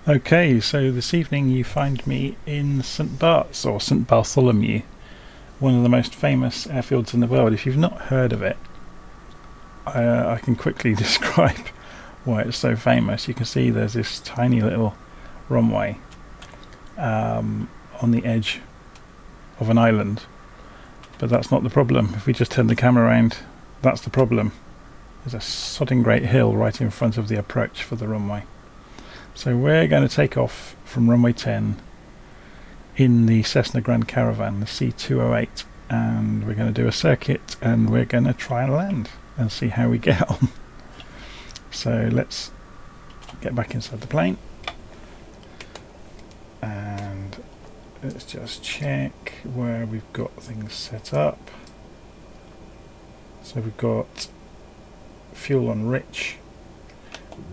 Okay, so this evening you find me in St Bart's, or St Bartholomew, one of the most famous airfields in the world. If you've not heard of it, I can quickly describe why it's so famous. You can see there's this tiny little runway on the edge of an island, but that's not the problem. If we just turn the camera around, that's the problem. There's a sodding great hill right in front of the approach for the runway. So we're going to take off from runway 10 in the Cessna Grand Caravan, the C208, and we're going to do a circuit and we're going to try and land and see how we get on. So let's get back inside the plane and let's just check where we've got things set up. So we've got fuel on rich.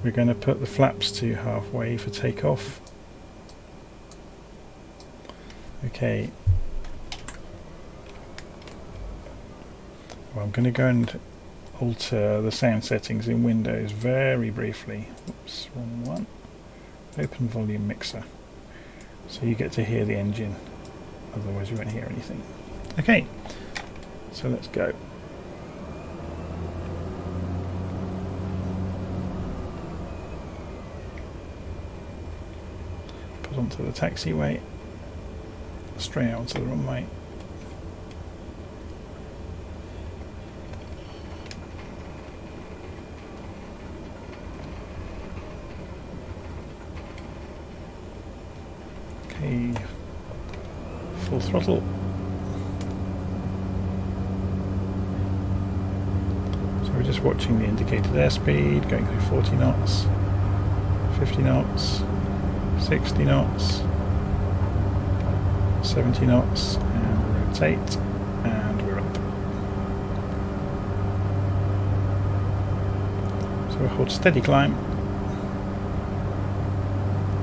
We're going to put the flaps to halfway for takeoff. Okay. Well, I'm going to go and alter the sound settings in Windows very briefly. Oops, wrong one. Open volume mixer. So you get to hear the engine, otherwise you won't hear anything. Okay, so let's go. Put onto the taxiway, straight out onto the runway. Okay, full throttle. So we're just watching the indicated airspeed, going through 40 knots, 50 knots, 60 knots, 70 knots, and rotate, and we're up. So we'll hold steady climb.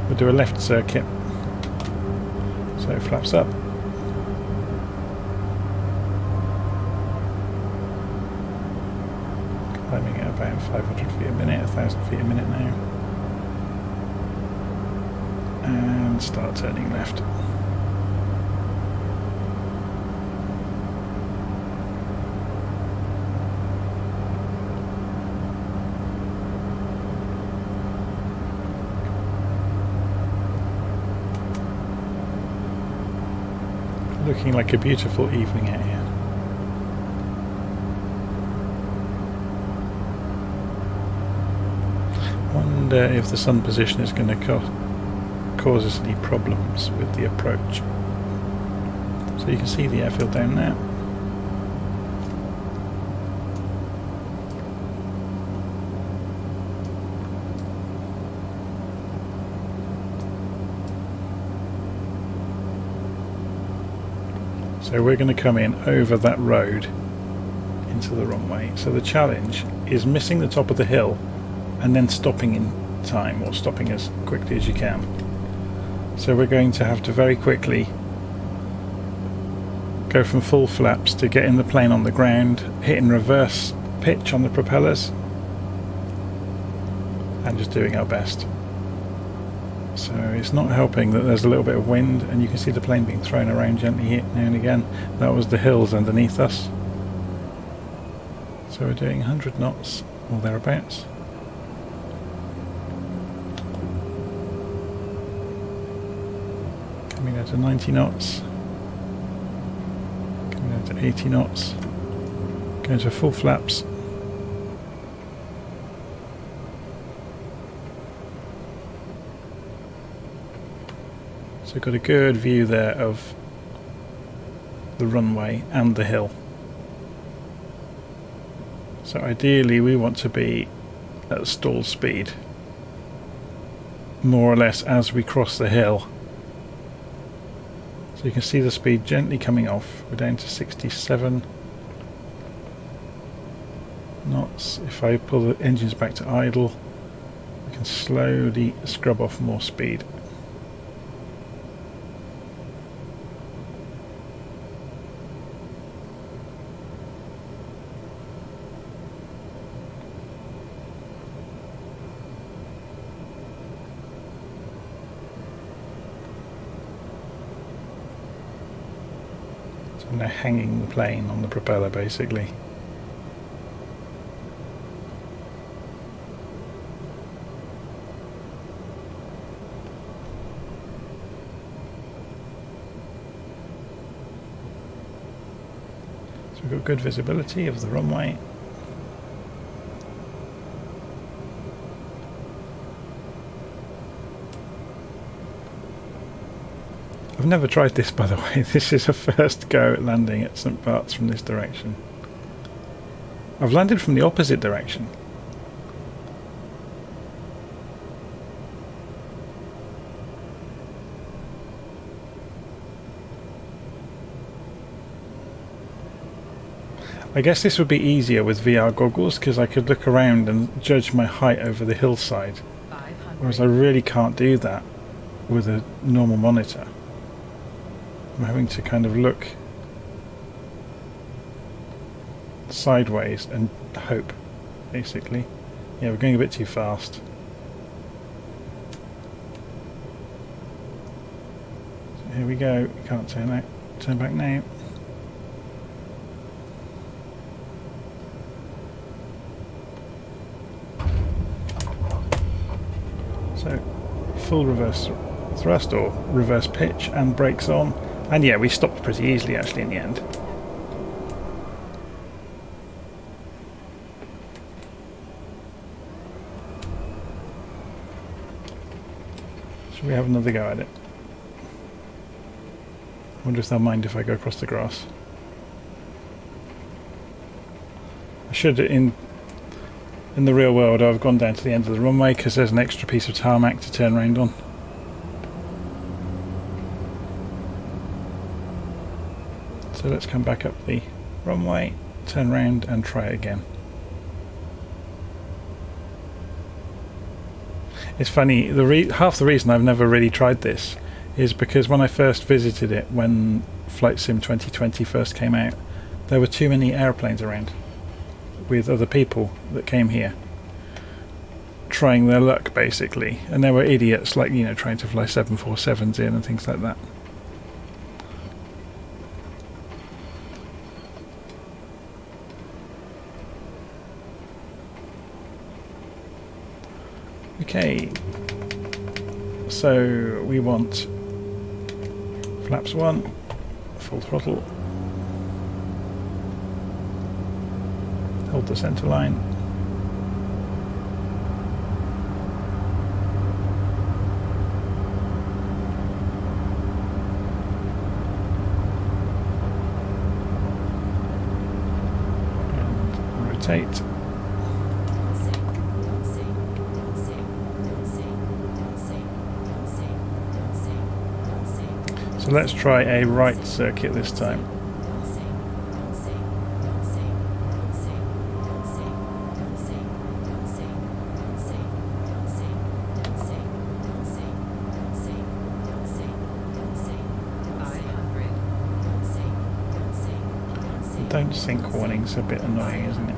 We'll do a left circuit. So flaps up. Climbing at about 500 feet a minute, 1,000 feet a minute now. And start turning left. Looking like a beautiful evening out here. Wonder if the sun position is going to cause us any problems with the approach. So you can see the airfield down there. So we're going to come in over that road into the runway. So the challenge is missing the top of the hill and then stopping in time, or stopping as quickly as you can. So we're going to have to very quickly go from full flaps to getting the plane on the ground, hitting reverse pitch on the propellers, and just doing our best. So it's not helping that there's a little bit of wind and you can see the plane being thrown around gently here now and again. That was the hills underneath us. So we're doing 100 knots or thereabouts. Coming down to 90 knots. Coming down to 80 knots. Going to full flaps. So we've got a good view there of the runway and the hill. So ideally we want to be at stall speed, more or less, as we cross the hill. So you can see the speed gently coming off. We're down to 67 knots. If I pull the engines back to idle, we can slowly scrub off more speed. I'm now hanging the plane on the propeller basically. So we've got good visibility of the runway. I've never tried this, by the way. This is a first go at landing at St Bart's from this direction. I've landed from the opposite direction. I guess this would be easier with VR goggles because I could look around and judge my height over the hillside, whereas I really can't do that with a normal monitor. I'm having to kind of look sideways and hope, basically. Yeah, we're going a bit too fast. So here we go. Can't turn back now. So full reverse thrust or reverse pitch and brakes on. And yeah, we stopped pretty easily actually in the end. Should we have another go at it? I wonder if they'll mind if I go across the grass. I should, in the real world, I've gone down to the end of the runway because there's an extra piece of tarmac to turn around on. So let's come back up the runway, turn around and try it again. It's funny, half the reason I've never really tried this is because when I first visited it, when Flight Sim 2020 first came out, there were too many airplanes around with other people that came here trying their luck basically, and there were idiots like, you know, trying to fly 747s in and things like that. Okay, so we want flaps 1, full throttle, hold the centre line, and rotate. So let's try a right circuit this time. Don't sink warning's a bit annoying, isn't it?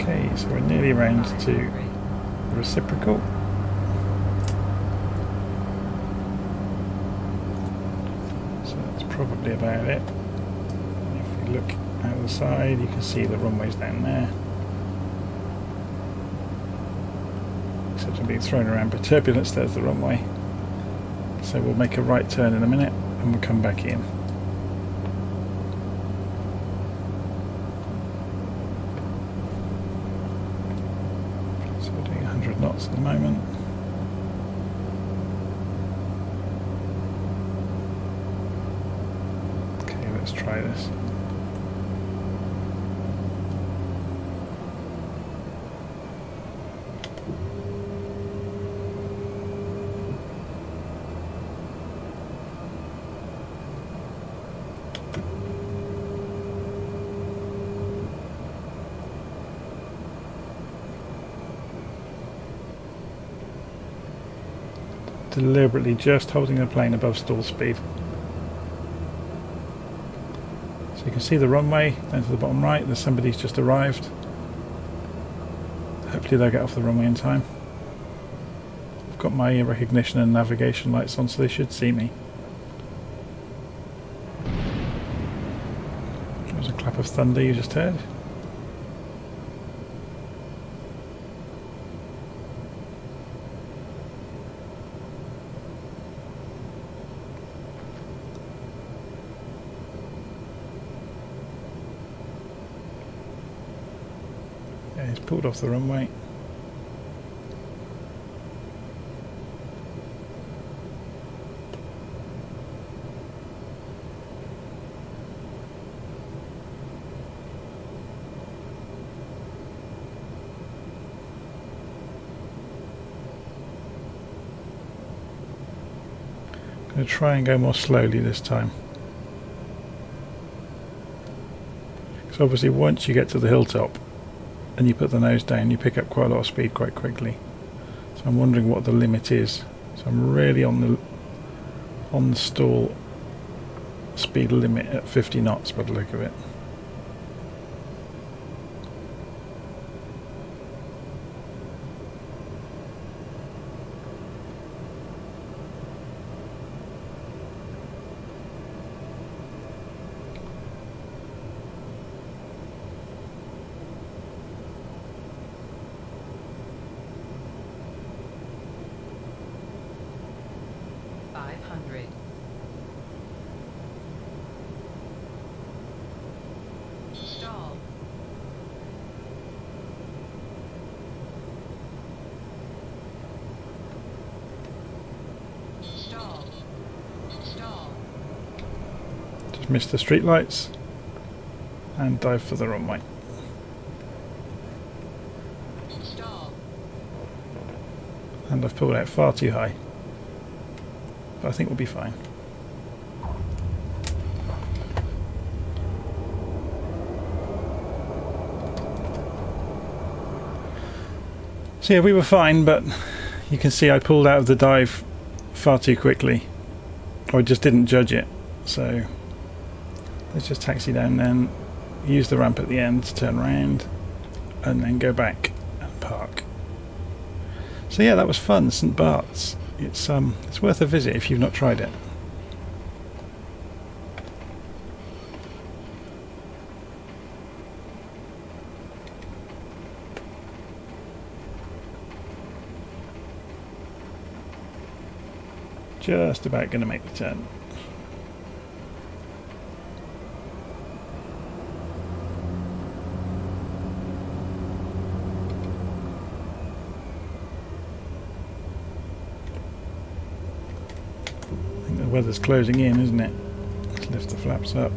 Okay, so we're nearly around to the reciprocal. So that's probably about it. If we look out the side, you can see the runways down there. Except I'm being thrown around by turbulence, there's the runway. So we'll make a right turn in a minute and we'll come back in. Knots at the moment. Okay, let's try this. Deliberately just holding the plane above stall speed. So you can see the runway down to the bottom right. There's somebody's just arrived. Hopefully they'll get off the runway in time. I've got my recognition and navigation lights on, so they should see me. There was a clap of thunder you just heard. Yeah, he's pulled off the runway. I'm going to try and go more slowly this time. So obviously once you get to the hilltop and you put the nose down, you pick up quite a lot of speed quite quickly. So I'm wondering what the limit is. So I'm really on the stall speed limit at 50 knots by the look of it. Stall. Stall. Stall. Just missed the street lights and dive for the runway. Stall. And I've pulled out far too high. But I think we'll be fine. So yeah, we were fine, but you can see I pulled out of the dive far too quickly. Or I just didn't judge it. So let's just taxi down then, use the ramp at the end to turn around, and then go back and park. So yeah, that was fun, St Bart's. It's worth a visit if you've not tried it. Just about going to make the turn. I think the weather's closing in, isn't it? Let's lift the flaps up.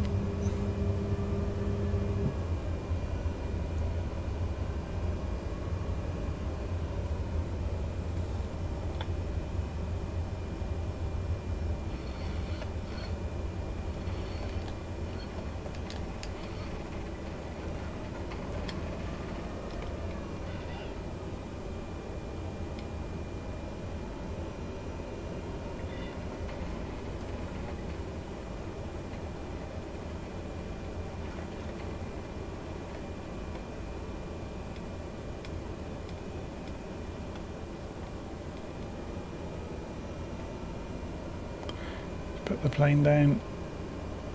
Put the plane down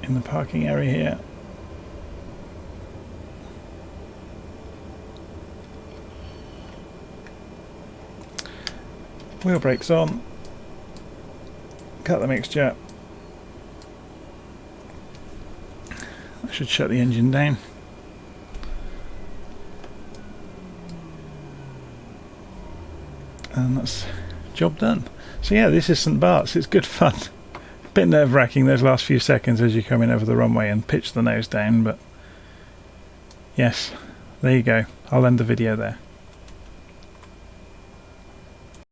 in the parking area here. Wheel brakes on. Cut the mixture. I should shut the engine down. And that's job done. So yeah, this is St Bart's. It's good fun. Bit nerve-wracking those last few seconds as you come in over the runway and pitch the nose down, but yes, there you go. I'll end the video there.